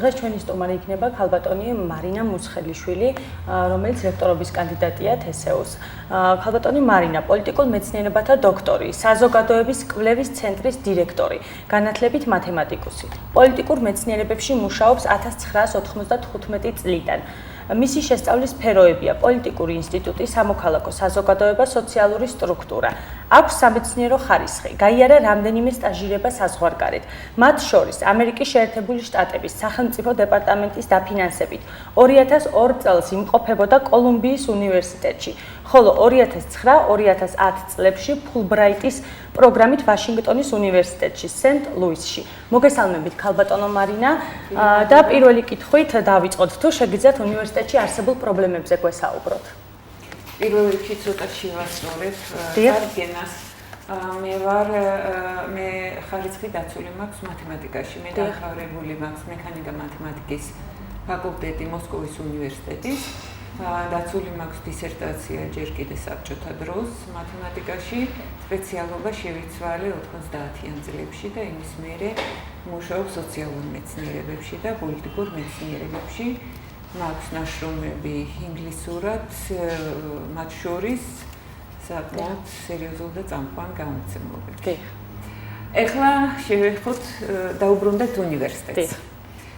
დღეს ჩვენი სტუმარი იქნება ქალბატონი მარინა მუსხელიშვილი, რომელიც რექტორობის კანდიდატია თესეუს. ქალბატონი მარინა პოლიტიკურ მეცნიერებათა დოქტორი, საზოგადოების კვლევის ცენტრის დირექტორი, განათლებით მათემატიკოსი. პოლიტიკურ მეცნიერებებში მუშაობს 1995 წლიდან. მისი შესწავლის სფეროებია პოლიტიკური ინსტიტუტი, სამოქალაქო საზოგადოება, სოციალური სტრუქტურა. აქვს სამეცნიერო ხარისხი, გაიარა რამდენიმე სტაჟირება საზღვარგარეთ. მათ შორის ამერიკის შეერთებული შტატების სახელმწიფო დეპარტამენტის დაფინანსებით 2002 წელს იმყოფებოდა კოლუმბიის უნივერსიტეტში, ხოლო 2009-2010 წლებში ფულბრაიტის პროგრამით ვაშინგტონის უნივერსიტეტში, სენტ-ლუისში. მოგესალმებით ქალბატონო მარინა და პირველი კითხვით დავიწყოთ, თუ შეგიძლიათ უნივერსიტეტში არსებულ პრობლემებზე გვესაუბროთ. პირველ რიგში ცოტა შევასწორებ წარდგენას. მე ხარისხი დაცული მაქვს მათემატიკაში. მე დამთავრებული მაქვს მექანიკა-მათემატიკის ფაკულტეტი მოსკოვის უნივერსიტეტის. დაცული მაქვს დისერტაცია ჯერ კიდე საბჭოთა დროს მათემატიკაში. სპეციალობა შევიცვალე 90-იან წლებში და იმის მერე მუშაობ სოციალურ მეცნიერებებში და პოლიტიკურ მეცნიერებებში. მაქვს ნაშრომები ინგლისურად, მათ შორის საკმაოდ სერიოზულ და წამყვან გამოცემობებში. ეხლა შევეხოთ დაუბრუნდეთ უნივერსიტეტს.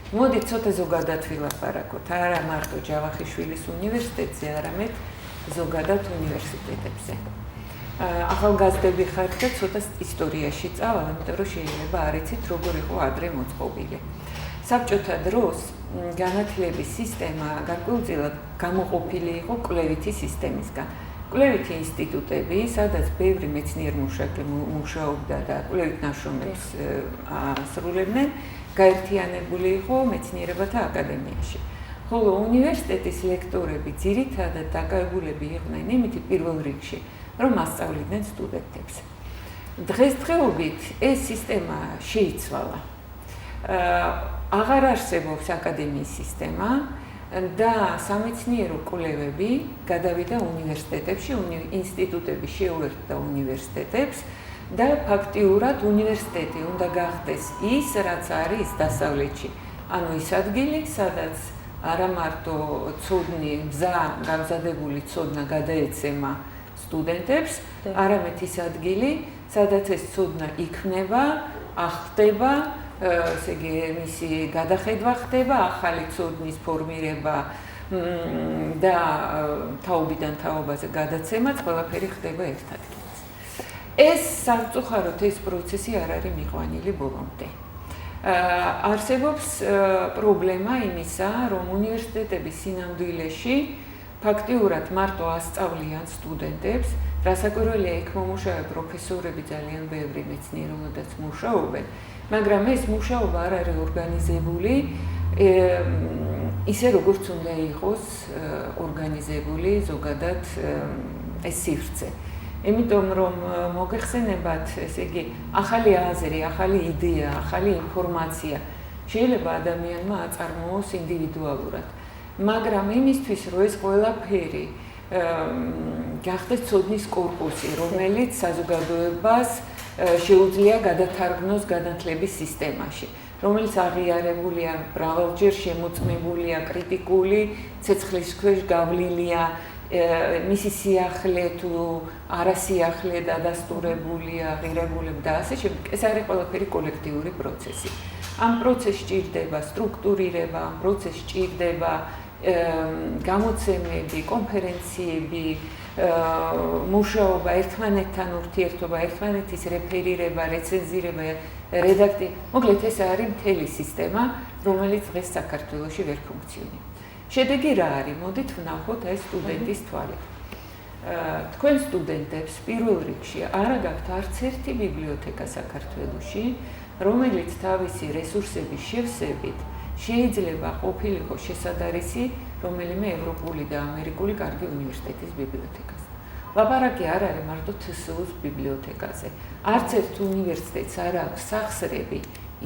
მოდით ცოტა ზოგადად ვილაპარაკოთ, არა მარტო ჯავახიშვილის უნივერსიტეტზე, არამედ ზოგადად უნივერსიტეტებზე. ახალგაზრდები ხართ და ცოტა ისტორიაში წავალ, იმიტომ რომ შეიძლება არ იცით როგორ იყო ადრე მოწყობილი. საბჭოთა დროს განათლების სისტემა გარკვეულწილად გამოყოფილი იყო კვლევითი სისტემისგან. კვლევითი ინსტიტუტები, სადაც ბევრი მეცნიერ-მუშაკი მუშაობდა და კვლევით ნაშრომებს ასრულებდნენ, გაერთიანებული იყო მეცნიერებათა აკადემიაში. ხოლო უნივერსიტეტის ლექტორები ძირითადად დაკავებულები იყვნენ იმით პირველ რიგში, რომ ასწავლიდნენ სტუდენტებს. დღესდღეობით ეს სისტემა შეიცვალა. აღარ არსებობს აკადემიის სისტემა და სამეცნიერო კვლევები გადავიდა უნივერსიტეტებში, ინსტიტუტები შეუერთდა უნივერსიტეტებს და ფაქტიურად უნივერსიტეტი უნდა გახდეს ის, რაც არის დასავლეთში. ანუ ის ადგილი, სადაც არა მარტო ცოდნი, გამზადებული ცოდნა გადაეცემა სტუდენტებს, არამედ ის ადგილი, სადაც ეს ცოდნა იქმნება, ახდება, ესე იგი მისი გადახედვა ხდება, ახალი ცოდნის ფორმირება და თაობიდან თაობაზე გადაცემაც ყველაფერი ხდება ერთ ადგილას. ეს სამწუხაროდ ეს პროცესი არ არის მიყვანილი ბოლომდე. არსებობს პრობლემა იმისა, რომ უნივერსიტეტების სინამდვილეში ფაქტიურად მარტო ასწავლიან სტუდენტებს, რასაკვირველია იქ მომუშავე პროფესორები ძალიან ბევრი მეცნიერულადაც მუშაობენ, მაგრამ ეს მუშაობა არ არის ორგანიზებული ისე როგორც უნდა იყოს ორგანიზებული ზოგადად ეს სივრცე. იმიტომ რომ მოგეხსენებათ, ესე იგი, ახალი აზრი, ახალი იდეა, ახალი ინფორმაცია შეიძლება ადამიანმა აწარმოოს ინდივიდუალურად. მაგრამ იმისთვის, რომ ეს ყველაფერი გახდეს ცოდნის კორპუსი, რომელიც საზოგადოებას შეუძლია გადათარგმნოს განათლების სისტემაში, რომელიც აღიარებულია, მრავალჯერ შემოწმებულია, კრიტიკული ცეცხლის ქვეშ გავლილია, მისი სიახლე თუ არასიახლე დადასტურებულია, ღირებულება და ასე შემდეგ. ეს არის ყველაფერი კოლექტიური პროცესი. ამ პროცესს სჭირდება სტრუქტურირება, ამ პროცესს სჭირდება გამოცემები, კონფერენციები, მუშაობა, ერთმანეთთან ურთიერთობა, ერთმანეთის რეფერირება, რეცენზირება, მოკლედ ეს არის მთელი სისტემა, რომელიც დღეს საქართველოში ვერ ფუნქციონირებს. შედეგი რა არის? მოდით ვნახოთ ეს სტუდენტის თვალით. თქვენ სტუდენტებს პირველ რიგში არ გაქვთ არც ერთი ბიბლიოთეკა საქართველოში, რომელიც თავისი რესურსების შევსებით შეიძლება ყოფილიყო შესადარისი რომელიმე ევროპული და ამერიკული კარგი უნივერსიტეტის ბიბლიოთეკას. ლაპარაკი არ არის მარტო თსუ-ს ბიბლიოთეკაზე. არც ერთ უნივერსიტეტს არ აქვს სახსრები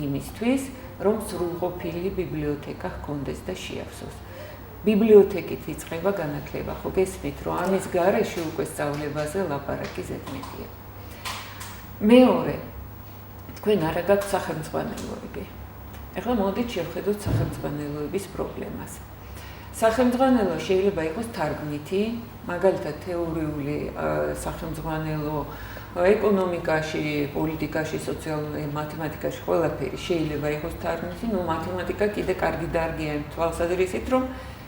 იმისთვის, რომ სრულყოფილი ბიბლიოთეკა ჰქონდეს და შეავსოს. ბიბლიოთეკით იწყება განათლება, ხო გესმით, რომ ამის გარეშე უკვე სწავლებაზე ლაპარაკი ზედმეტია. მეორე, თქვენ არ გაქვთ სახელმძღვანელოები. ახლა მოდით შევხედოთ სახელმძღვანელოების პრობლემას. სახელმძღვანელო შეიძლება იყოს თარგმნითი, მაგალითად თეორიული სახელმძღვანელო ეკონომიკაში, პოლიტიკაში, სოციალურ მათემატიკაში ყველაფერი შეიძლება იყოს თარგმნითი, ნუ მათემატიკა კიდე კარგი დარგია იმ თვალსაზრისით, რომ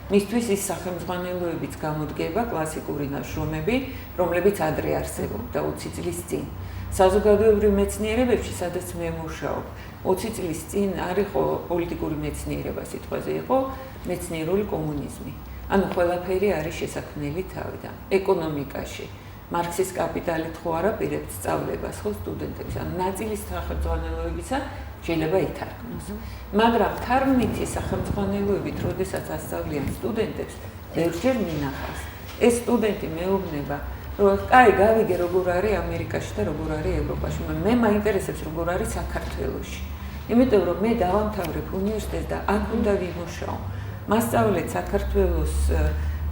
მისთვის ის სახელმძღვანელოებიც გამოდგება კლასიკური ნაშრომები, რომლებიც ადრე არსებობდა 20 წლის წინ. საზოგადოებრივ მეცნიერებებში, სადაც მე მუშაობ, 20 წლის წინ არ იყო პოლიტიკური მეცნიერება, სიტყვაზე იყო მეცნიერული კომუნიზმი. ანუ ყველაფერი არის შესაქმნელი თავიდან. ეკონომიკაში მარქსის კაპიტალით ხო არ აპირებთ სწავლებას ხო სტუდენტებს, ანუ ნაწილის სახელმძღვანელოებისა შეიძლება ითარგმნოს. მაგრამ თარგმნითი სახელმძღვანელოებით, როდესაც ასწავლიან სტუდენტებს, ერთჯერ მინახავს. ეს სტუდენტი მეუბნება, რომ კაი, გავიგე როგორ არის ამერიკაში და როგორ არის ევროპაში, მე მაინტერესებს როგორ არის საქართველოში. იმიტომ რომ მე დავამთავრებ უნივერსიტეტს და აქ უნდა ვიმუშაო. მასწავლეთ საქართველოს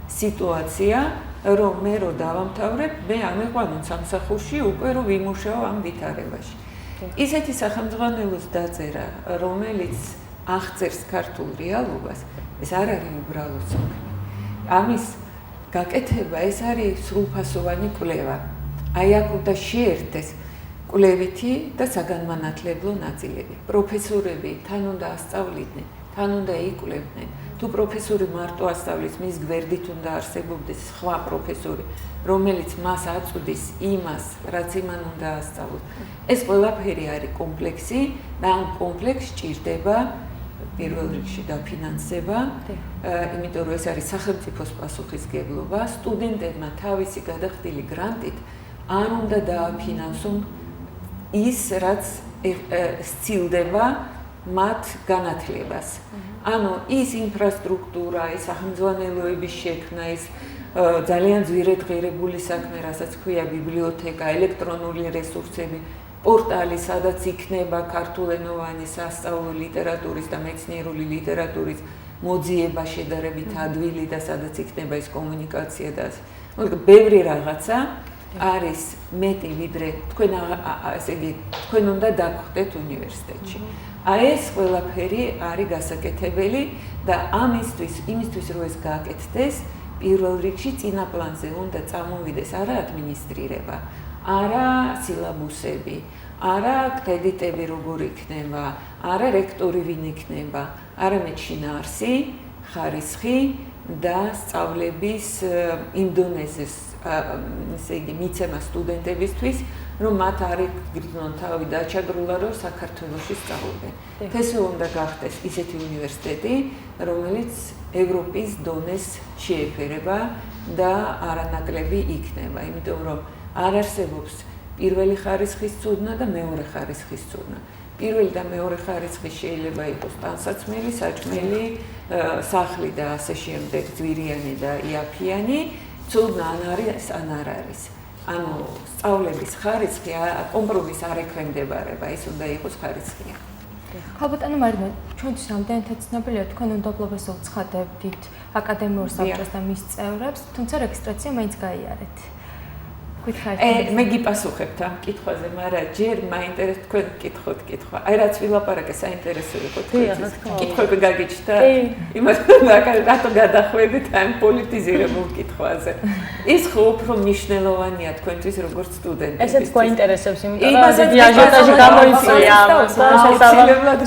სიტუაცია, რომ მე რო დავამთავრებ, მე ამეყვანონ სამსახურში უკვე რომ ვიმუშაო ამ ვითარებაში. ისეთი სახელმძღვანელოს დაწერა, რომელიც აღწერს ქართულ რეალობას, ეს არ არის უბრალოდ სოფლი. ამის გაკეთება ეს არის სრულფასოვანი კვლევა. აი აქ უნდა შეერთდეს კვლევითი და საგანმანათლებლო ნაწილები. პროფესორები თან უნდა ასწავლიდნენ, თან უნდა იკვლევდნენ. თუ პროფესორი მარტო ასწავლის, მის გვერდით უნდა არსებობდეს სხვა პროფესორი, რომელიც მას აწვდის იმას, რაც იმან უნდა ასწავლოს. ეს ყველაფერი არის კომპლექსი და ამ კომპლექსს ჭირდება პირველ რიგში დაფინანსება, იმიტომ რომ ეს არის სახელმწიფოს პასუხისმგებლობა, სტუდენტებმა თავისი გადახდილი გრანტით არ უნდა დააფინანსონ ის, რაც სცილდება მათ განათლებას. ანუ ის ინფრასტრუქტურა, ის სახელმძღვანელოების შექმნა, ის ძალიან ძვირადღირებული საქმე, რასაც ქვია ბიბლიოთეკა, ელექტრონული რესურსები, პორტალი, სადაც იქნება ქართულენოვანი სასწავლო ლიტერატურის და მეცნიერული ლიტერატურის მოძიება შედარებით ადვილი და სადაც იქნება ეს კომუნიკაცია და ასე. ბევრი რაღაცა არის მეტი ვიდრე თქვენ ესე იგი თქვენ უნდა დაგხვდეთ უნივერსიტეტში. აი ეს ყველაფერი არის გასაკეთებელი და იმისთვის რომ ეს გააკეთდეს, პირველ რიგში წინა პლანზე უნდა წამოვიდეს არა ადმინისტრირება, არა სილაბუსები, არა კრედიტები როგორ იქნება, არა რექტორი ვინ იქნება, არამედ შინაარსი, ხარისხი და სწავლების იმ დონეზე ესე იგი მიცემა სტუდენტებისთვის, რომ მათ არ იგრძნონ თავი დაჩაგრულა, რომ საქართველოში სწავლობენ. ესე უნდა გახდეს ისეთი უნივერსიტეტი, რომელიც ევროპის დონეს შეეფერება და არანაკლები იქნება, იმიტომ რომ არ არსებობს პირველი ხარისხის ცოდნა და მეორე ხარისხის ცოდნა. პირველი და მეორე ხარისხი შეიძლება იყოს ტანსაცმელი, საჭმელი, სახლი და ასე შემდეგ, ძვირიანი და იაფიანი, ცოდნა ან არის, ან არ არის. ანუ სწავლების ხარისხი კომპრომის არ ექვემდებარება, ის უნდა იყოს ხარისხია. ქალბატონო მარინა, ჩვენთვის რამდენადაც ცნობილია, თქვენ უნდობლობას უცხადებდით აკადემიურ საბჭოს და მის წევრებს, თუმცა რეგისტრაცია მაინც გაიარეთ. მე გიპასუხებთ ამ კითხვაზე, მაგრამ ჯერ მაინტერესებს თქვენ კითხოთ კითხვა. აი რაც ვილაპარაკე საინტერესო იყო თქვენთვის. კითხვები გაგიჩნდა? იმას რატო გადახვედით ამ პოლიტიზირებულ კითხვაზე. ის ხო უფრო მნიშვნელოვანია თქვენთვის როგორც სტუდენტებისთვის. ესეც გვაინტერესებს, იმიტომ რომ დიდი აჟიოტაჟი გამოიწვია ამას.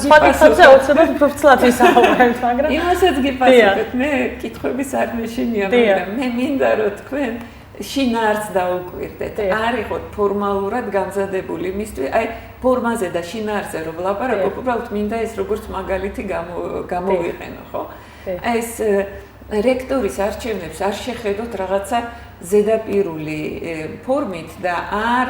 სხვა კითხვებზე უცებად უფრო ვცლად ვისაუბრებთ, მაგრამ იმასაც გიპასუხეთ. მე კითხვების არ მეშინია, მაგრამ მე მინდა რომ თქვენ შინაარსს დაუკვირდეთ. არ იყოთ ფორმალურად გამზადებული იმისთვის, აი ფორმაზე და შინაარსზე რომ ვლაპარაკობ, უბრალოდ მინდა ეს როგორც მაგალითი გამოვიყენო, ხო? ეს რექტორის არჩევნებს არ შეხედოთ რაღაცა ზედაპირული ფორმით და არ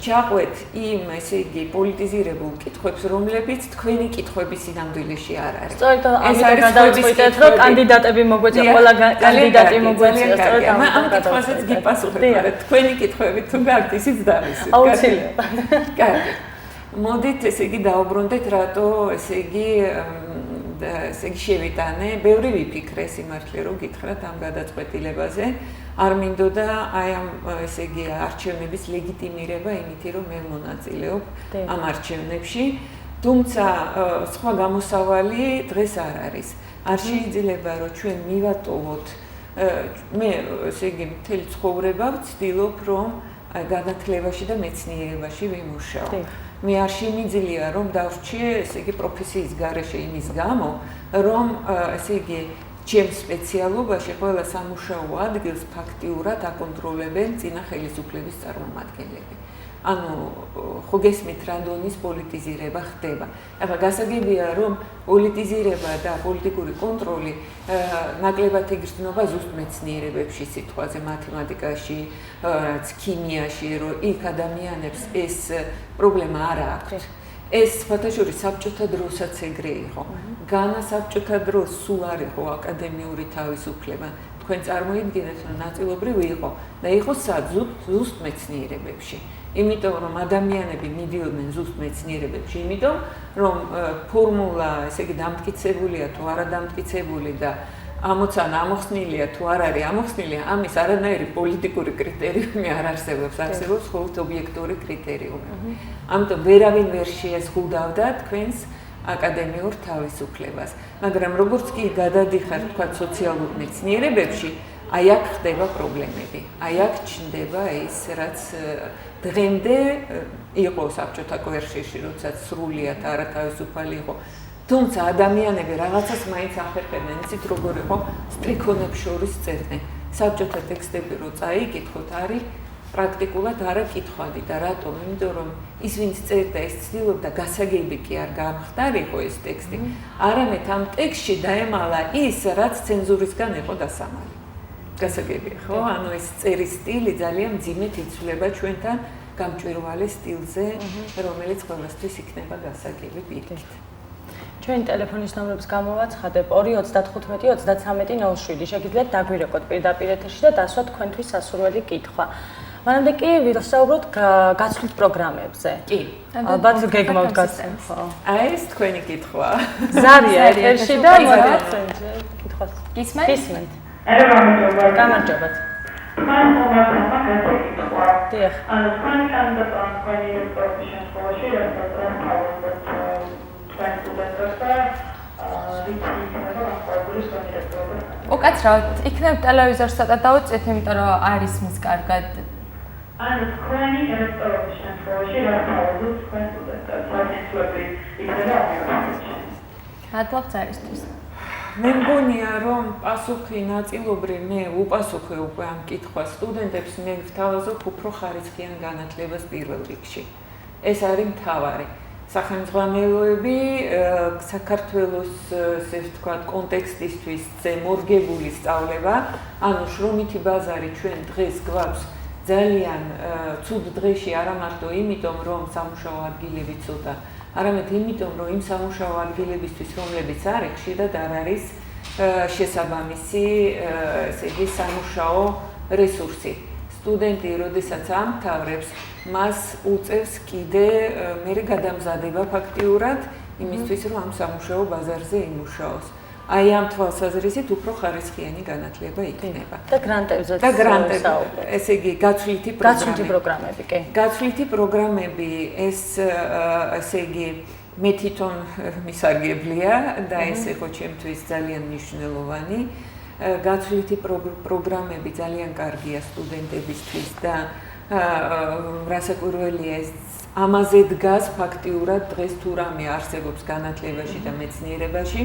ჩაყვეთ იმ, ესე იგი, პოლიტიზირებულ კითხვებს, რომლებიც თქვენი კითხვების სინამდვილეში არ არის. სწორედ ამიტომ გადავწყვიტეთ, რომ კანდიდატები მოგვეწია, ყველა კანდიდატი მოგვეწია, სწორედ ამ კითხვაზეც გიპასუხებ, მაგრამ თქვენი კითხვები თუ გაქვთ, ისიც დავისვით. აუცილებლად. კარგი. მოდით, ესე იგი, დაუბრუნდეთ, რატო, ესე იგი, შევიტანე, ბევრი ვიფიქრე სიმართლე რომ გითხრათ ამ გადაწყვეტილებაზე. არ მინდოდა აი ამ ესე იგი არჩევნების ლეგიტიმირება იმითი რომ მე მონაწილეობ ამ არჩევნებში. თუმცა სხვა გამოსავალი დღეს არ არის. არ შეიძლება რომ ჩვენ მივატოვოთ მე ესე იგი მთელი ცხოვრება ვცდილობ რომ განათლებაში და მეცნიერებაში ვიმუშაო. მე არ შემიძლია რომ დავრჩიე ესე იგი პროფესიის გარეშე იმის გამო რომ ესე იგი ჩემ სპეციალობაში ყველა სამუშაო ადგილს ფაქტიურად აკონტროლებენ წინა ხელისუფლების წარმომადგენლები. ანუ ხო გესმით რა დონის პოლიტიზირება ხდება. ახლა გასაგებია რომ პოლიტიზირება და პოლიტიკური კონტროლი ნაკლებად იგრძნობა ზუსტ მეცნიერებებში, სიტყვაზე მათემატიკაში, რაც ქიმიაში, რომ იქ ადამიანებს ეს პრობლემა არ აქვს. ეს ფათაშორის საბჭოთა დროსაც ეგრე იყო. განა საბჭოთა დროს სულ არ იყო აკადემიური თავისუფლება. თქვენ წარმოიდგინეთ რომ ნაწილობრივ იყო და იყო ზუსტ მეცნიერებებში. იმიტომ რომ ადამიანები მიდიოდნენ ზუსტ მეცნიერებებში, იმიტომ რომ ფორმულა, ესე იგი დამტკიცებულია თუ არა დამტკიცებული და ამოცანა ამოხსნილია თუ არ არის ამოხსნილი, ამის არანაირი პოლიტიკური კრიტერიუმი არ არსებობს, არსებობს მხოლოდ ობიექტური კრიტერიუმი. ამიტომ ვერავინ ვერ შეეზღუდავდა თქვენს აკადემიურ თავისუფლებას. მაგრამ როგორც კი გადადიხარ თქვა სოციალურ მეცნიერებებში, აი აქ ხდება პრობლემები. აი აქ ჩნდება ის, რაც დღემდე იყო საბჭოთა კვერშიში, როდესაც სრულიად არათავისუფალი იყო. თუმცა ადამიანები რაღაცას მაინც ახერხებდნენ, იცით როგორ იყო სტრიქონებს შორის წერდნენ. საბჭოთა ტექსტები რო წაიკითხოთ, არის პრაქტიკულად არაკითხვადი და რატომ? იმიტომ რომ ის ვინც წერდა, ის ცდილობდა გასაგები კი არ გამხდარიყო ეს ტექსტი, არამედ ამ ტექსტში დაემალა ის, რაც ცენზურისგან იყო დასამალი. გასაგებია, ხო? ანუ ეს წერის სტილი ძალიან მძიმედ იცვლება ჩვენთან გამჭვირვალე სტილზე, რომელიც ყველასთვის იქნება გასაგები პირიქით. ჩვენ ტელეფონის ნომრებს გამოვაცხადებ 2-95-33-07. შეგიძლიათ დაგვირეკოთ პირდაპირ ეთერში და დასვათ თქვენთვის სასურველი კითხვა. მანამდე კი ვისაუბროთ გაცვლით პროგრამებზე. კი. ალბათ გეგმავთ გაცვლით, ხო? აი ეს თქვენი კითხვა. ზარია ეთერში და მოდით კითხვას. გისმენთ? გისმენთ. გამარჯობა. გამარჯობათ. მან მომავალმა გასაკითხვა. დიახ. ანუ თქვენ კანდიდატურა თქვენი პროფესიონ სკოლაში რასაც თავაზობთ თქვენ სტუდენტებსა უკაცრავად, იქნებ ტელევიზორსა დავუწიეთ, იმიტომ რომ არის მის კარგად. ანუ თქვენი რესტორნის შემთხვევაში რა თავაზობთ თქვენ სტუდენტებს? საერთოდ იქნება უნივერსიტეტში. მადლობთ არისთვის. მე მგონია რომ პასუხი ნაწილობრივ მე უპასუხე უკვე ამ კითხვას სტუდენტებს, მე ვთავაზობ უფრო ხარისხიან განათლებას პირველ რიგში. ეს არის მთავარი. სახელმძღვანელოები საქართველოს ესე ვთქვათ კონტექსტისთვის მორგებული სწავლება, ანუ შრომითი ბაზარი ჩვენ დღეს გვაქვს ძალიან ცუდ დღეში არა მარტო იმიტომ რომ სამუშაო ადგილები ცოტა, არამედ იმიტომ რომ იმ სამუშაო ადგილებისთვის რომლებიც არის ხშირად არ არის შესაბამისი ესე იგი სამუშაო რესურსი. სტუდენტი, როდესაც ამთავრებს, მას უწევს კიდე მერე გადამზადება ფაქტიურად იმისთვის, რომ ამ სამუშაო ბაზარზე იმუშაოს. აი ამ თვალსაზრისით უფრო ხარისხიანი განათლება იქნება. და გრანტებზეც და გრანტები, ესე იგი გაცვლითი პროგრამები, კი. გაცვლითი პროგრამები, ეს ესე იგი მე თვითონ მისარგებლია და ეს იყო ჩემთვის ძალიან მნიშვნელოვანი. გაცვლითი პროგრამები ძალიან კარგია სტუდენტებისთვის და რასაკვირველია ეს ამაზე დგას ფაქტიურად დღეს თუ რამე არსებობს განათლებაში და მეცნიერებაში,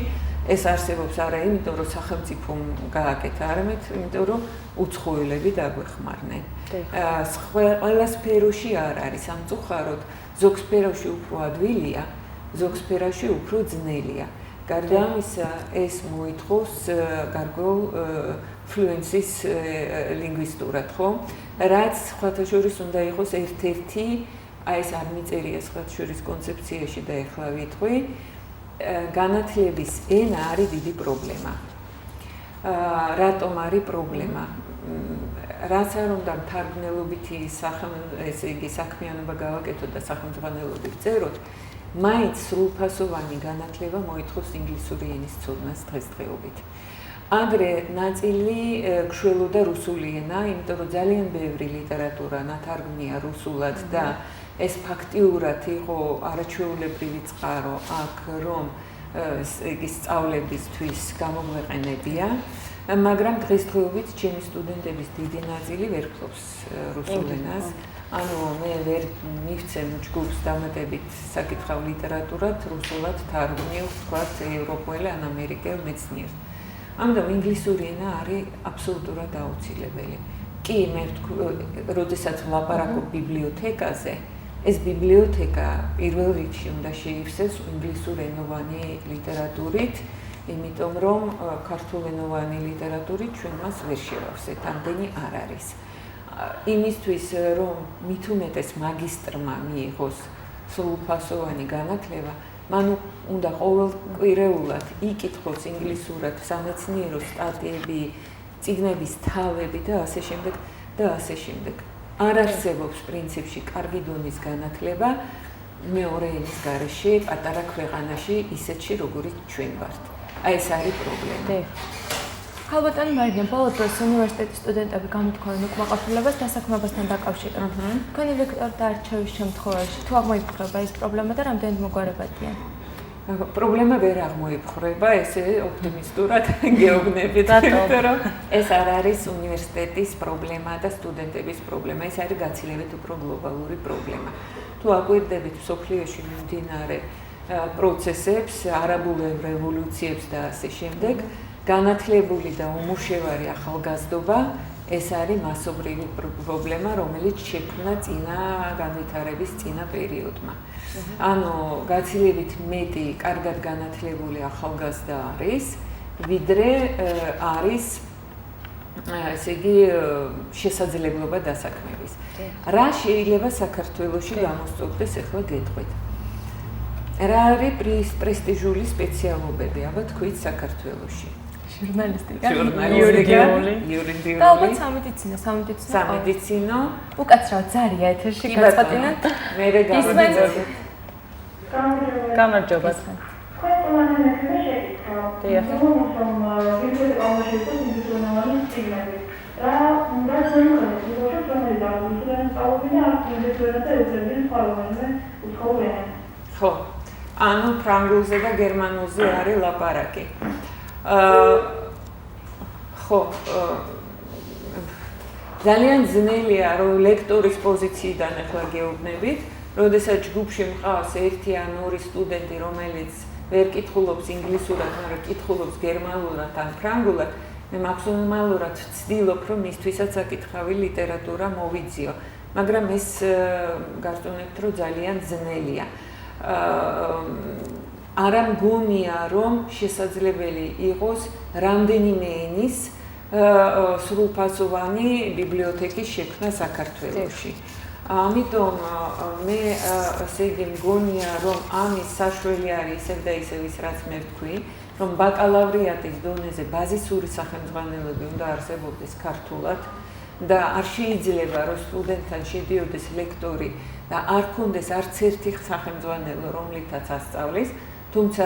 ეს არსებობს არა იმიტომ რომ სახელმწიფომ გააკეთა, არამედ იმიტომ რომ უცხოელები დაგვეხმარნენ. ყველა სფეროში არ არის სამწუხაროდ, ზოგ სფეროში უფრო ადვილია, ზოგ სფეროში უფრო ძნელია. გარდა ამისა, ეს მოითხოვს გარკვეულ ფლუენსის ლინგვისტურად, ხო? რაც სხვათა შორის უნდა იყოს ერთ-ერთი, აი ეს არ მიწერია სხვათა შორის კონცეფციაში და ეხლა ვიტყვი, განათლების ენა არის დიდი პრობლემა. რატომ არის პრობლემა? რაც არ უნდა მთარგმნელობითი ესე იგი საქმიანობა გავაკეთოთ და სახელმძღვანელობით წეროთ, მაინც სრულფასოვანი განათლება მოითხოვს ინგლისური ენის ცოდნას დღესდღეობით. Agre ნაწილი გშველოდა რუსული ენა, იმიტომ რომ ძალიან ბევრი ლიტერატურა ნათარგმნია რუსულად და ეს ფაქტიურად იყო არაჩვეულებრივი წყარო აქ, რომ იგი სწავლებისთვის გამოგვეყენებია, მაგრამ დღესდღეობით ჩემი სტუდენტების დიდი ნაწილი ვერ ფლობს რუსულ ენას. ანუ მე ვერ მივცემ ჯგუფს დამატებით საკითხავ ლიტერატურად, რუსულად თარგმნილ, ვთქვათ, ევროპელ ან ამერიკელ მეცნიერს. ამიტომ ინგლისური ენა არის აბსოლუტურად აუცილებელი. კი, მე როდესაც ვლაპარაკობ ბიბლიოთეკაზე, ეს ბიბლიოთეკა პირველ რიგში უნდა შეივსეს ინგლისურენოვანი ლიტერატურით, იმიტომ რომ ქართულენოვანი ლიტერატურით ჩვენ მას ვერ შევავსეთ, ამდენი არ არის. იმისთვის რომ მით უმეტეს მაგისტრმა მიიღოს სრულფასოვანი განათლება, მან უნდა ყოველკვირეულად იკითხოს ინგლისურად სამეცნიერო სტატიები, წიგნების თავები და ასე შემდეგ და ასე შემდეგ. არ არსებობს პრინციპში კარგი დონის განათლება მეორე ენის გარეშე პატარა ქვეყანაში ისეთში როგორიც ჩვენ ვართ. აი ეს არის პრობლემა. ხალბატონი მარინა, ბოლო დროს უნივერსიტეტის სტუდენტები გამოთქვამენ უკმაყოფილებას დასაქმებასთან დაკავშირებით. თქვენი ლექტორი დარჩევის შემთხვევაში თუ აღმოიფხვრება ეს პრობლემა და რამდენად მოგვარებადია? პრობლემა ვერ აღმოიფხვრება, ესე ოპტიმისტურად გეუბნებით, რომ ეს არ არის უნივერსიტეტის პრობლემა და სტუდენტების პრობლემა, ეს არის გაცილებით უფრო გლობალური პრობლემა. თუ აკვირდებით მსოფლიოში მიმდინარე პროცესებს, არაბულ რევოლუციებს და ასე შემდეგ, განათლებული და უმუშევარი ახალგაზრდობა ეს არის მასობრივი პრობლემა, რომელიც შექმნა წინა განვითარების წინა პერიოდმა. ანუ გაცილებით მეტი კარგად განათლებული ახალგაზრდა არის, ვიდრე არის ესე იგი შესაძლებლობა დასაქმების. რა შეიძლება საქართველოში გამოსწორდეს ახლა გეტყვით? რა არის პრესტიჟული სპეციალობები, აბა თქვით საქართველოში? ჟურნალისტიკა, იურიდიული, და ალბათ სამედიცინო. უკაცრავ ძალიან ეთერში გაწყვეტინეთ. მე გავიგზავნე. გამარჯობა. ხო, ანუ ფრანგულზე და გერმანულზე არის ლაპარაკი. ხო, ძალიან ძნელია რომ ლექტორის პოზიციიდან ახლა გეუბნებით, როდესაც ჯგუფში მყავს ერთი ან ორი სტუდენტი, რომელიც ვერ კითხულობს ინგლისურად, მაგრამ კითხულობს გერმანულად ან ფრანგულად, მე მაქსიმალურად ვცდილობ, რომ მისთვისაც საკითხავი ლიტერატურა მოვიძიო, მაგრამ ეს გასწორებთ, რომ ძალიან ძნელია. არა მგონია, რომ შესაძლებელი იყოს რამდენიმე ენის სრულფასოვანი ბიბლიოთეკის შექმნა საქართველოში. ამიტომ მე ესე იგი მგონია, რომ ამის საშველი არის ისევ და ისევ ის, რაც მე ვთქვი, რომ ბაკალავრიატის დონეზე ბაზისური სახელმძღვანელოები უნდა არსებობდეს ქართულად და არ შეიძლება, რომ სტუდენტთან შედიოდეს ლექტორი და არ ქონდეს არც ერთი სახელმძღვანელო, რომლითაც ასწავლის, თუმცა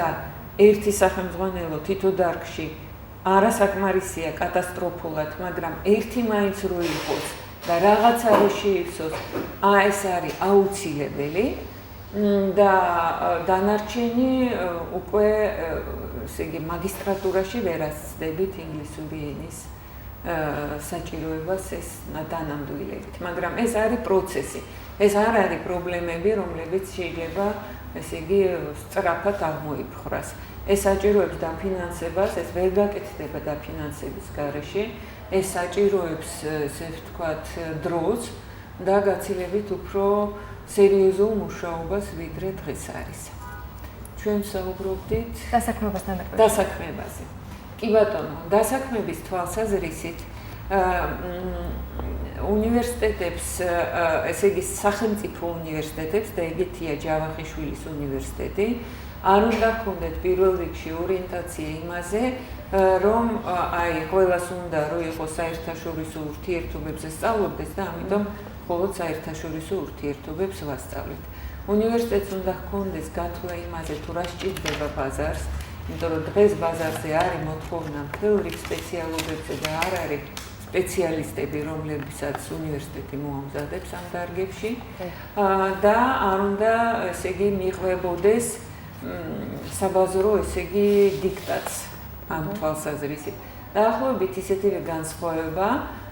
ერთი სახელმძღვანელო თითო დარგში არასაკმარისია კატასტროფულად, მაგრამ ერთი მაინც რო იყოს და რაღაცა რო შეივსოს, ეს არის აუცილებელი და დანარჩენი უკვე ესე იგი მაგისტრატურაში ვერ ასწდებით ინგლისური ენის საჭიროებას ეს დანამდვილებით, მაგრამ ეს არის პროცესი. ეს არ არის პრობლემები, რომლებიც შეიძლება ესე იგი სწრაფად აღმოიფხვრას. ეს საჭიროებს დაფინანსებას, ეს ვერ გაკეთდება დაფინანსების გარეშე, ეს საჭიროებს, ესე ვთქვათ, დროს და გაცილებით უფრო სერიოზულ მუშაობას, ვიდრე დღეს არის. ჩვენ საუბრობდით დასაქმებაზე. კი ბატონო, დასაქმების თვალსაზრისით უნივერსიტეტებს, ესე იგი სახელმწიფო უნივერსიტეტებს და ეგეთია ჯავახიშვილის უნივერსიტეტი, არ უნდა ჰქონდეთ პირველ რიგში ორიენტაცია იმაზე, რომ აი ყველას უნდა რომ იყოს საერთაშორისო ურთიერთობებზე სწავლობდეს და ამიტომ მხოლოდ საერთაშორისო ურთიერთობებს ვასწავლეთ. უნივერსიტეტს უნდა ჰქონდეს გათვლა იმაზე, თუ რა სჭირდება ბაზარს, იმიტომ რომ დღეს ბაზარზე არის მოთხოვნა მთელ რიგ სპეციალობებზე და არ არის სპეციალისტები, რომლებსაც უნივერსიტეტი მოამზადებს ამ დარგებში და არ უნდა, ესე იგი, მიყვებოდეს საბაზრო, ესე იგი, დიქტატს ამ თვალსაზრისით. დაახლოებით ისეთივე განსხვავება,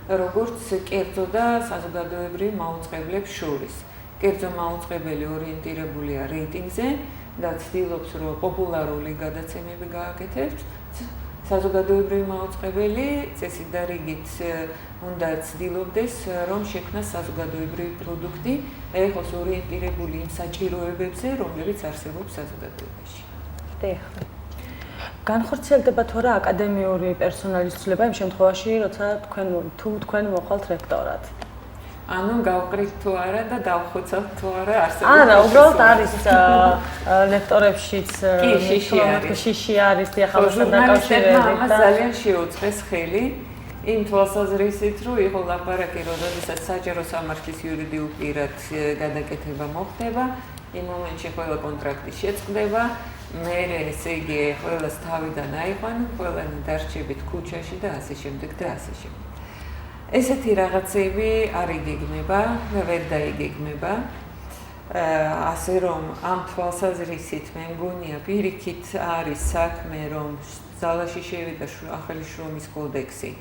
როგორც კერძო და საზოგადოებრივ მაუწყებლებს შორის. კერძო მაუწყებელი ორიენტირებულია რეიტინგზე და ცდილობს, რომ პოპულარული გადაცემები გააკეთებს. საზოგადოებრივი მაუწყებელი წესით და რიგით უნდა ცდილობდეს, რომ შექმნას საზოგადოებრივი პროდუქტი, ეხოს ორიენტირებული იმ საჭიროებებზე, რომლებიც არსებობს საზოგადოებაში. განხორციელდება თუ არა აკადემიური პერსონალის ცვლილება იმ შემთხვევაში, როცა თქვენ მოხვალთ რექტორად? ანუ გავყრით თუ არა და დავხოცავთ თუ არა არსებობს. არა, უბრალოდ არის ლექტორებშიც შიში არის დიახალოსთან დაკავშირებით და ამას ძალიან შეუწყეს ხელი იმ თვალსაზრისით, რომ იყო ლაპარაკი, როდესაც საჯარო სამართლის იურიდიულ პირად გადაკეთება მოხდება, იმ მომენტში ყველა კონტრაქტი შეწყდება, მერე ესე იგი ყველას თავიდან აიყვანო, ყველანი დარჩებით ქუჩაში და ასე შემდეგ და ასე შემდეგ. ესეთი რაღაცები არ იგეგმება, ვერ დაიგეგმება. ასე რომ ამ თვალსაზრისით მე მგონია პირიქით არის საქმე, რომ ზალაში შევიდა ახალი შრომის კოდექსი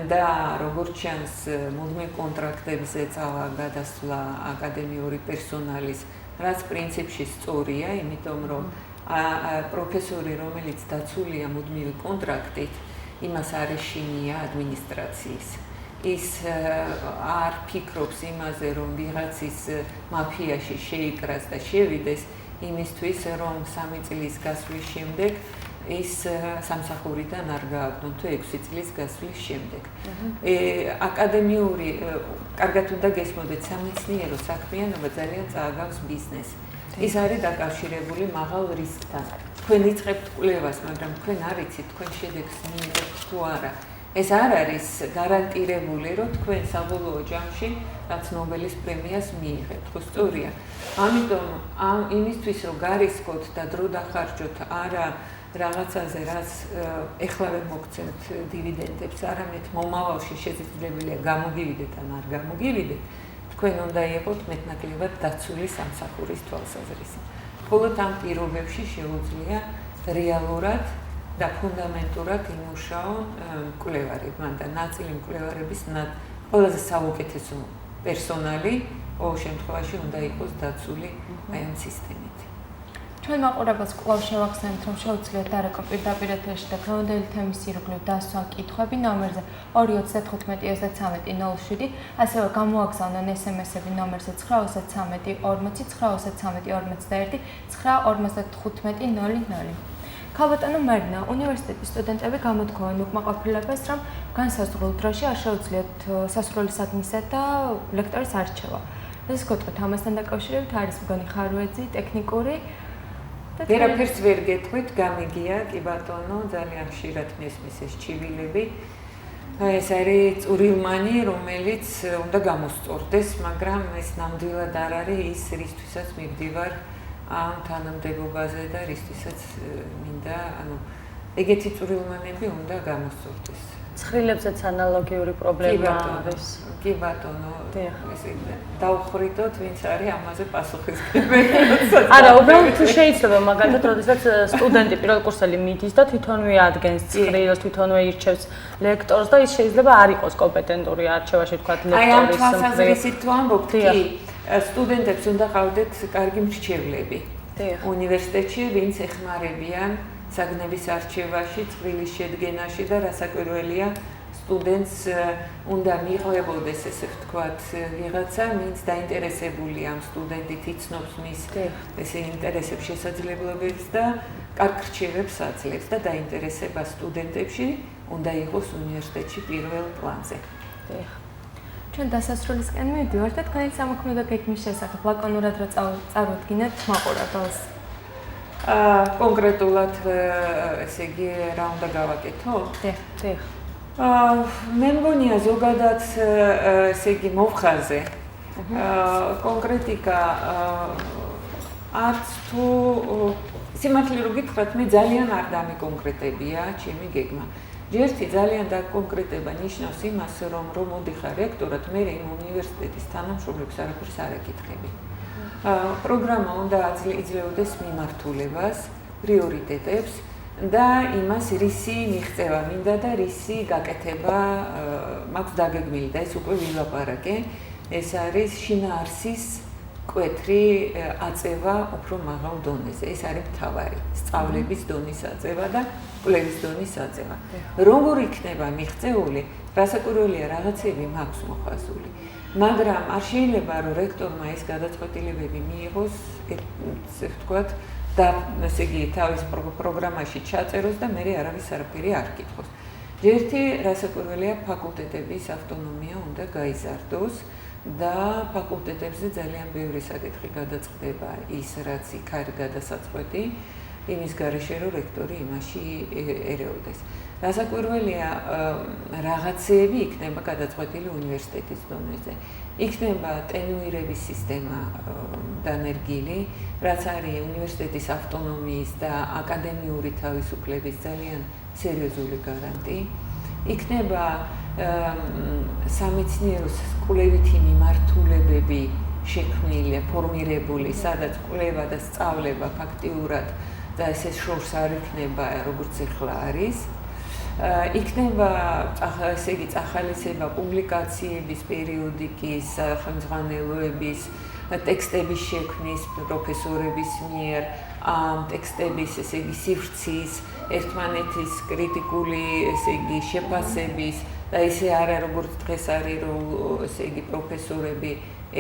და როგორც ჩანს, მუდმივ კონტრაქტებზე წავა გადასვლა აკადემიური პერსონალის, რაც პრინციპში სწორია, იმიტომ რომ პროფესორი, რომელიც დაცულია მუდმივი კონტრაქტით, იმას არ ეშინია ადმინისტრაციის. ის არ ფიქრობს იმაზე, რომ ვიღაცის მაფიაში შეიკრას და შევიდეს, იმისთვის, რომ 3 წლის გასვლის შემდეგ ის სამსახურიდან არ გააგდონ თუ 6 წლის გასვლის შემდეგ. აკადემიური, კარგად უნდა გესმოდეთ, სამეცნიერო საქმიანობა ძალიან წააგავს ბიზნესს. ის არის დაკავშირებული მაღალ რისკთან. თქვენ იწყებთ კვლევას, მაგრამ თქვენ არ იცით, თქვენ შედეგს მიიღებთ თუ არა. ეს არ არის გარანტირებული, რომ თქვენ საბოლოო ჯამში რაც ნობელის პრემიას მიიღებთ, ხო სწორია? ამიტომ იმისთვის, რომ გარისკოთ და დრო დახარჯოთ არა რაღაცაზე, რაც ეხლავე მოგცემთ დივიდენდებს, არამედ მომავალში შესაძლებელია გამოგივიდეთ ან არ გამოგივიდეთ, თქვენ უნდა იყოთ მეტნაკლებად დაცული სამსახურის თვალსაზრისით. მხოლოდ ამ პირობებში შეუძლია რეალურად და ფუნდამენტურად იმუშაონ მკვლევარებმა და ნაწილი მკვლევარების ყველაზე საუკეთესო პერსონალი ყოველ შემთხვევაში უნდა იყოს დაცული აი ამ სისტემით. ჩვენ მაყურებელს კვლავ შევახსენებთ, რომ შეუძლიათ დარეკო პირდაპირ ეთერში და დღევანდელი თემის ირგვლივ დასვა კითხვები ნომერზე 235-33-07, ასევე გამოაგზავნონ SMS-ები ნომერზე 923-40 923-41 9:55-00. ქალბატონო მარინა, უნივერსიტეტის სტუდენტები გამოთქვამენ უკმაყოფილებას, რომ განსაზღვრულ დროში არ შეუძლიათ სასურველი საგნისა და ლექტორის არჩევა. ეს გეტყვით ამასთან დაკავშირებით არის მგონი ხარვეძი, ტექნიკური ვერაფერს ვერ გეტყვით, გამიგია, კი ბატონო, ძალიან ხშირად მესმის ეს ჩივილები. ეს არის წვრილმანი, რომელიც უნდა გამოსწორდეს, მაგრამ ეს ნამდვილად არ არის ის, რისთვისაც მივდივარ ამ თანამდებობაზე და რისთვისაც მინდა, ეგეთი წვრილმანები უნდა გამოსწორდეს. ცხრილებზეც ანალოგიური პრობლემა არის. კი ბატონო, ესე დავხრიტოთ, ვინც არის ამაზე პასუხისმგებელი. არა, უბრალოდ თუ შეიძლება, მაგალითად, როდესაც სტუდენტი პირველ კურსელი მიდის და თვითონვე ადგენს ცხრილს, თვითონვე ირჩევს ლექტორს და ის შეიძლება არ იყოს კომპეტენტური არჩევაში, თქვა ლექტორის. აი ამ თვალსაზრისით თუ ამბობთ, კი, სტუდენტებს უნდა ყავდეთ კარგი მრჩევლები. უნივერსიტეტში, ვინც ეხმარებიან საგნების არჩევაში, წვრილის შედგენაში და რასაკვირველია, სტუდენტს უნდა მიიღებოდეს, ესე ვთქვათ, ვიღაცა, ვინც დაინტერესებულია ამ სტუდენტით, იცნობს მის ესე ინტერესებს, შესაძლებლობებს და კარგ რჩევებს აძლევს და დაინტერესება სტუდენტებში უნდა იყოს უნივერსიტეტში პირველ პლანზე. ჩვენ დასასრულისკენ მივდივართ და თქვენი სამოქმედო გეგმის შესახებ ლაკონურად რა წარუდგინეთ მაყურებელს. კონკრეტულად ესე იგი რა უნდა გავაკეთო? დიახ. მე მგონია ზოგადად ესე იგი მოვხაზე. კონკრეტიკა არც თუ სიმართლე რომ გითხრათ, მე ძალიან არ დამიკონკრეტებია ჩემი გეგმა. ჯერთი ძალიან დაკონკრეტება ნიშნავს იმას, რომ მოდიხარ რექტორად, მე იმ უნივერსიტეტის თანამშრომლებს არაფერს არ ეკითხები. პროგრამა უნდა იძლეოდეს მიმართულებას, პრიორიტეტებს და იმას, რისი მიღწევა მინდა და რისი გაკეთება მაქვს დაგეგმილი და ეს უკვე ვილაპარაკე. ეს არის შინაარსის კვეთრი აწევა უფრო მაღალ დონეზე. ეს არის მთავარი სწავლების დონის აწევა და კვლევის დონის აწევა. როგორ იქნება მიღწეული, რასაკვირველია, რაღაცები მაქვს მოხაზული. მაგრამ არ შეიძლება რომ რექტორმა ეს გადაწყვეტილებები მიიღოს, ესე ვთქვათ, და ესე იგი თავის პროგრამაში ჩაწეროს და მე არავის არაფერი არ კითხოს. ერთი რასაკვირველია, ფაკულტეტების ავტონომია უნდა გაიზარდოს და ფაკულტეტებზე ძალიან ბევრი საკითხი გადაწყდება ის, რაც იქ არის გადასაწყვეტი, იმის გარეშე რომ რექტორი იმაში ერეოდეს. რასაკვირველია, რაღაცეები იქნება გადაწყვეტილი უნივერსიტეტის დონეზე. იქნება ტენუირების სისტემა დანერგილი, რაც არის უნივერსიტეტის ავტონომიის და აკადემიური თავისუფლების ძალიან სერიოზული გარანტი. იქნება სამეცნიერო კვლევითი მიმართულებები შექმნილი, ფორმირებული, სადაც კვლევა და სწავლება ფაქტიურად და ესე შორს არ იქნება, როგორც ახლა არის. იქნება ესე იგი წახალისება პუბლიკაციების, პერიოდიკის, ხელმძღვანელოების, ტექსტების შექმნის პროფესორების მიერ, ამ ტექსტების ესე იგი სივრცის, ერთმანეთის კრიტიკული ესე იგი შეფასების და ისე არა როგორც დღეს არის რომ ესე იგი პროფესორები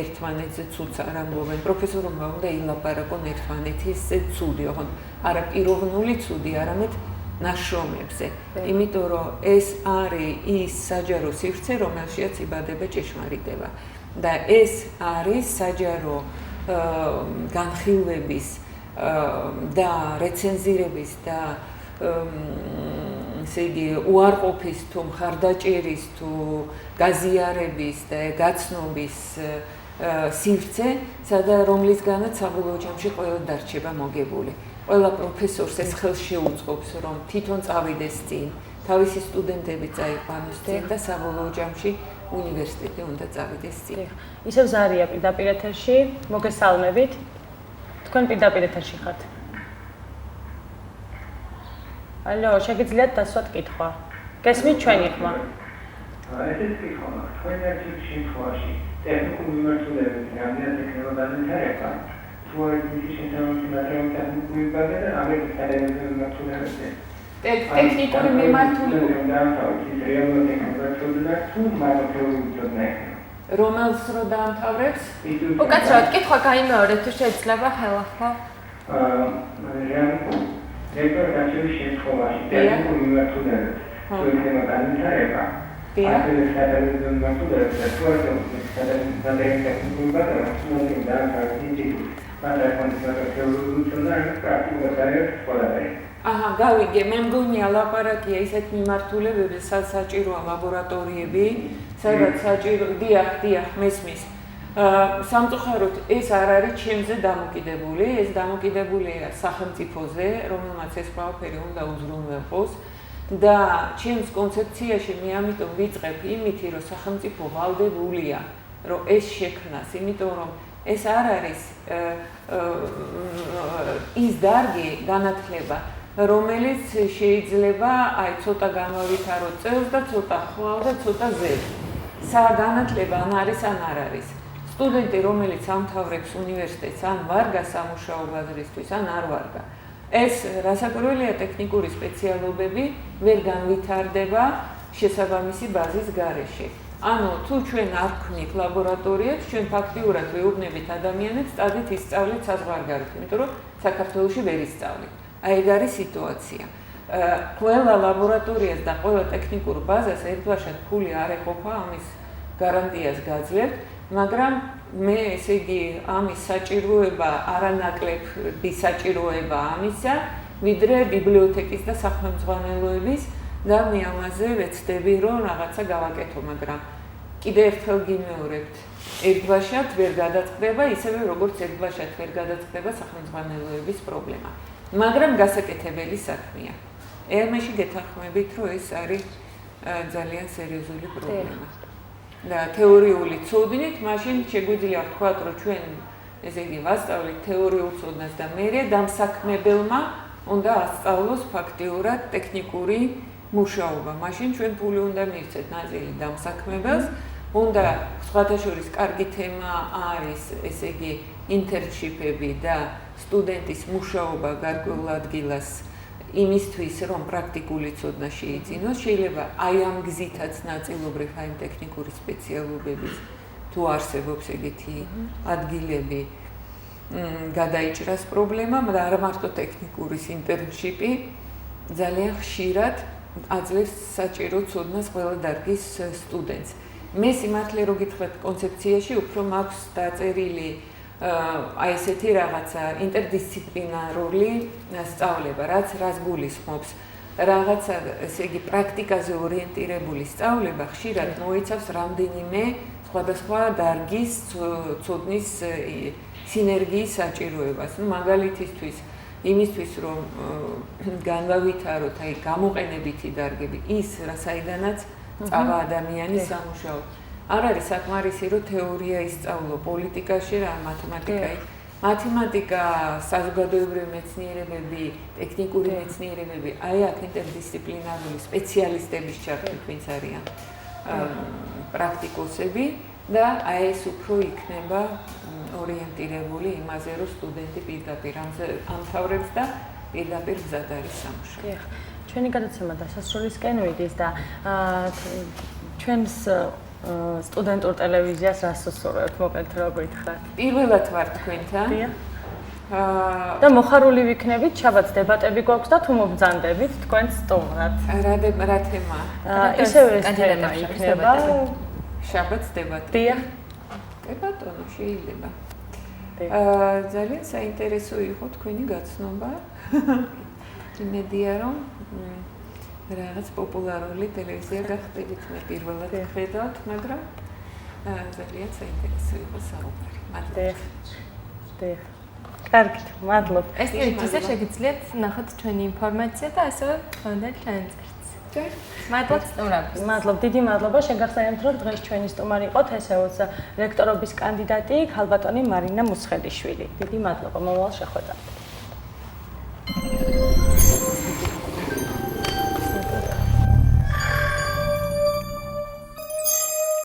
ერთმანეთზე ცუდს არ ამბობენ. პროფესორებმა უნდა ილაპარაკონ ერთმანეთისზე ცუდი, ოღონდ არა პიროვნული ცუდი, არამედ ნაშრომებზე. იმიტომ რომ ეს არის ის საჯარო სივრცე, რომელშიც იბადება ჭეშმარიტება. და ეს არის საჯარო განხილვების და რეცენზირების და ესე იგი უარყოფის თუ მხარდაჭერის თუ გაზიარების და გაცნობის სივრცე, რომელისგანაც საბოლოო ჯამში ყველა დარჩება მოგებული. ყველა პროფესორს ეს ხელს შეუწყობს, რომ თვითონ წავიდეს წინ, თავისი სტუდენტები წაიყვანოს წინ და საბოლოო ჯამში უნივერსიტეტი უნდა წავიდეს წინ. ისევ ზარია პირდაპირ ეთერში, მოგესალმებით. თქვენ პირდაპირ ეთერში ხართ. ალო, შეგიძლიათ დასვათ კითხვა. გესმით ჩვენი ხმა? ესეც კითხვა მაქვს. თქვენ ერთ შემთხვევაში ტექნიკურ მიმართულებით რამდენად ექნება განვითარება? თუ არის მისი შესაბამისი მასალა ტექნიკური ბაზა და ამერიკის აკადემიური მიმართულებებზე. ტექნიკური მიმართულება რეალურად ექნება თუ მაგრამ თეორიული ცოდნა. რომელს რო დაამთავრებს? უკაცრავად კითხვა გაიმეორეთ თუ შეიძლება ხელახლა. რექტორ გაჩევის შემთხვევაში ტექნიკურ მიმართულებით თუ ექნება განვითარება, აკადემიური მიმართულებით და თუ არის ტექნიკური ბაზა, თუ დაამთავრებს ინსტიტუტი, მაგრამ კონკრეტულად თეორიული ცოდნა პრაქტიკულად არის ყველაფერი. აჰა, გავიგე, მე მგონია ლაპარაკია ისეთ მიმართულებებზე, სადაც საჭიროა ლაბორატორიები, სადაც საჭირო, დიახ, მესმის. სამწუხაროდ ეს არ არის ჩემზე დამოკიდებული, ეს დამოკიდებულია სახელმწიფოზე, რომელმაც ეს ყველაფერი უნდა უზრუნველყოს და ჩემს კონცეფციაში მე ამიტომ ვიწყებ იმით, რომ სახელმწიფო ვალდებულია, რომ ეს შექმნას, იმიტომ რომ ეს არ არის ის დარგი განათლება, რომელიც შეიძლება აი ცოტა განავითაროთ წელს და ცოტა ხვალ და ცოტა ზედ. საგანათლება ან არის ან არ არის. სტუდენტი, რომელიც ამთავრებს უნივერსიტეტს, ან ვარგა სამუშაო ბაზრისთვის, ან არ ვარგა. ეს რასაკვირველია ტექნიკური სპეციალობები ვერ განვითარდება შესაბამისი ბაზის გარეშე. ანუ თუ ჩვენ არ გვქნით ლაბორატორიებს, ჩვენ ფაქტიურად ვეუბნებით ადამიანებს, წადით ისწავლეთ საზღვარგარეთ, იმიტომ რომ საქართველოში ვერ ისწავლით. აი ეგ არის სიტუაცია. ყველა ლაბორატორიას და ყველა ტექნიკურ ბაზას ერთბაშად ფული არ ეყოფა, ამის გარანტიას გაძლევთ, მაგრამ მე ესე იგი ამის საჭიროება არანაკლები საჭიროება ამისა, ვიდრე ბიბლიოთეკის და სახელმძღვანელოების და მე ამაზე ვეცდები რომ რაღაცა გავაკეთო, მაგრამ კიდევ ერთხელ გიმეორებთ, ერთბაშად ვერ გადაწყდება, ისევე როგორც ერთბაშად ვერ გადაწყდება სახელმძღვანელოების პრობლემა. მაგრამ გასაკეთებელი საქმეა. ემეში გეთანხმებით, რომ ეს არის ძალიან სერიოზული პრობლემა. და თეორიული ცოდნით, მაშინ შეგვიძლია ვთქვათ, რომ ჩვენ ესე იგი ვასწავლით თეორიულ ცოდნას და მერე დამსაქმებელმა უნდა ასწავლოს ფაქტიურად ტექნიკური მუშაობა. მაშინ ჩვენ ფული უნდა მივცეთ ნაწილი დამსაქმებელს, უნდა სხვათა შორის კარგი თემა არის, ესე იგი ინტერნშიპები და სტუდენტის მუშაობა გარკვეულ ადგილას იმისთვის, რომ პრაქტიკული ცოდნა შეიძინოს, შეიძლება აი ამ გზითაც ნაწილობრივ აი ტექნიკური სპეციალობების თუ არსებობს ეგეთი ადგილები გადაიჭრას პრობლემა, მაგრამ არა მარტო ტექნიკური ინტერნშიპი ძალიან ხშირად აძლევს საჭირო ცოდნას ყველა დარგის სტუდენტს. მე სიმართლე რო გითხრათ კონცეფციაში უფრო მაქვს დაწერილი აი ესეთი რაღაცა ინტერდისციპლინარული სწავლება, რაც რას გულისხმობს. რაღაცა ესე იგი პრაქტიკაზე ორიენტირებული სწავლება ხშირად მოიცავს რამდენიმე სხვადასხვა დარგის ცოდნის სინერგიის საჭიროებას. ნუ მაგალითისთვის იმისთვის რომ განვავითაროთ აი გამოყენებითი დარგები, ის საიდანაც წავა ადამიანი სამუშაოდ. არ არის საკმარისი რომ თეორია ისწავლო პოლიტიკაში რა მათემატიკა, საზოგადოებრივი მეცნიერებები, ტექნიკური მეცნიერებები, აი აქ ინტერდისციპლინარული სპეციალისტების ჩართვით ვინც არიან პრაქტიკოსები და აი ეს უფრო იქნება ორიენტირებული იმაზე რომ სტუდენტი პირდაპირ ამთავრებს და პირდაპირ მზად არის სამუშაოდ. ჩვენი გადაცემა დასასრულისკენ მიდის და ჩვენს სტუდენტურ ტელევიზიას რას უსურვებთ, მოკლედ როგორ გითხრათ? პირველად ვარ თქვენთან. და მოხარული ვიქნებით, შაბათს დებატები გვაქვს და თუ მობრძანდებით თქვენს სტუმრად. რა თემა? ისევ ეს თემა იქნება. შაბათს დებატები. დიახ. ბატონო, შეიძლება. ძალიან საინტერესო იყო თქვენი გაცნობა. იმედია რომ რაღაც პოპულარული ტელევიზია გახდებით, მე პირველად ვხედავთ, მაგრამ ძალიან საინტერესო იყო საუბარი. მადლობა. დიახ. კარგით, მადლობთ. ეს ისე შეგიძლიათ ნახოთ ჩვენი ინფორმაცია და ასევე თქვენთან ჩაენწერთ. მადლობთ სტუმრებს. მადლობთ, დიდი მადლობა. შეგახსენებთ, რომ დღეს ჩვენი სტუმარი იყო თესეუს რექტორობის კანდიდატი ქალბატონი მარინა მუსხელიშვილი. დიდი მადლობა მომავალ შეხვედრამდე.